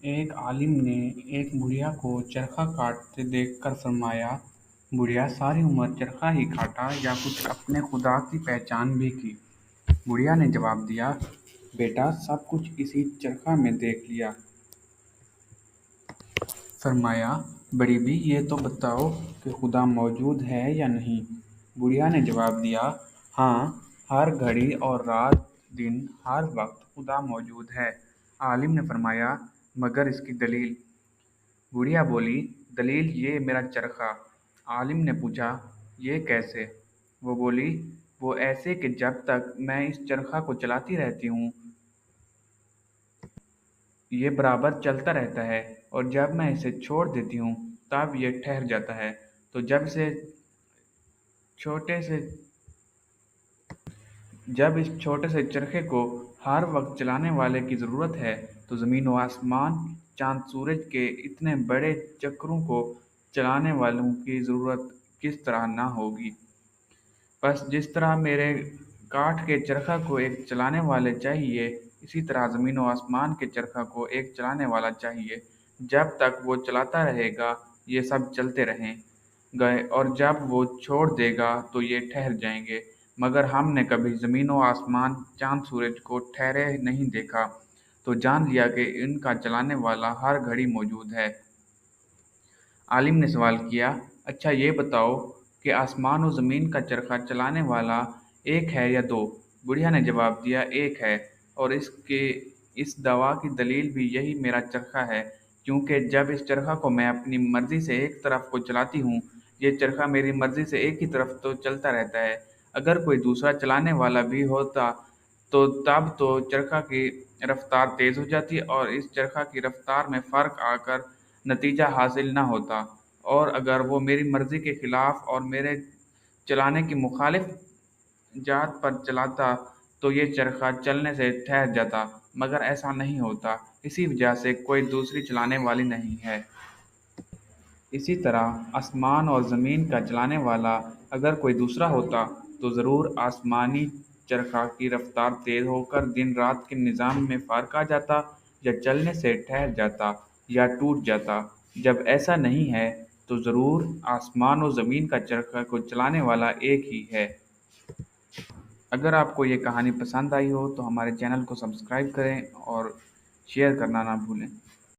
ایک عالم نے ایک بڑھیا کو چرخہ کاٹتے دیکھ کر فرمایا، بڑھیا ساری عمر چرخہ ہی کاٹا یا کچھ اپنے خدا کی پہچان بھی کی؟ بڑھیا نے جواب دیا، بیٹا سب کچھ اسی چرخہ میں دیکھ لیا۔ فرمایا، بڑی بھی یہ تو بتاؤ کہ خدا موجود ہے یا نہیں؟ بڑھیا نے جواب دیا، ہاں، ہر گھڑی اور رات دن ہر وقت خدا موجود ہے۔ عالم نے فرمایا، مگر اس کی دلیل؟ بڑھیا بولی، دلیل یہ میرا چرخہ۔ عالم نے پوچھا، یہ کیسے؟ وہ بولی، وہ ایسے کہ جب تک میں اس چرخہ کو چلاتی رہتی ہوں یہ برابر چلتا رہتا ہے، اور جب میں اسے چھوڑ دیتی ہوں تب یہ ٹھہر جاتا ہے۔ تو جب اس چھوٹے سے چرخے کو ہر وقت چلانے والے کی ضرورت ہے تو زمین و آسمان، چاند سورج کے اتنے بڑے چکروں کو چلانے والوں کی ضرورت کس طرح نہ ہوگی؟ بس جس طرح میرے کاٹھ کے چرخہ کو ایک چلانے والے چاہیے، اسی طرح زمین و آسمان کے چرخہ کو ایک چلانے والا چاہیے۔ جب تک وہ چلاتا رہے گا یہ سب چلتے رہیں گے، اور جب وہ چھوڑ دے گا تو یہ ٹھہر جائیں گے۔ مگر ہم نے کبھی زمین و آسمان، چاند سورج کو ٹھہرے نہیں دیکھا، تو جان لیا کہ ان کا چلانے والا ہر گھڑی موجود ہے۔ عالم نے سوال کیا، اچھا یہ بتاؤ کہ آسمان و زمین کا چرخہ چلانے والا ایک ہے یا دو؟ بڑھیا نے جواب دیا، ایک ہے، اور اس دعویٰ کی دلیل بھی یہی میرا چرخہ ہے، کیونکہ جب اس چرخہ کو میں اپنی مرضی سے ایک طرف کو چلاتی ہوں، یہ چرخہ میری مرضی سے ایک ہی طرف تو چلتا رہتا ہے۔ اگر کوئی دوسرا چلانے والا بھی ہوتا تو تب تو چرخہ کی رفتار تیز ہو جاتی اور اس چرخہ کی رفتار میں فرق آ کر نتیجہ حاصل نہ ہوتا، اور اگر وہ میری مرضی کے خلاف اور میرے چلانے کی مخالف جہت پر چلاتا تو یہ چرخہ چلنے سے ٹھہر جاتا، مگر ایسا نہیں ہوتا، اسی وجہ سے کوئی دوسری چلانے والی نہیں ہے۔ اسی طرح آسمان اور زمین کا چلانے والا اگر کوئی دوسرا ہوتا تو ضرور آسمانی چرخہ کی رفتار تیز ہو کر دن رات کے نظام میں فرق آ جاتا، یا چلنے سے ٹھہر جاتا یا ٹوٹ جاتا۔ جب ایسا نہیں ہے تو ضرور آسمان و زمین کا چرخہ کو چلانے والا ایک ہی ہے۔ اگر آپ کو یہ کہانی پسند آئی ہو تو ہمارے چینل کو سبسکرائب کریں اور شیئر کرنا نہ بھولیں۔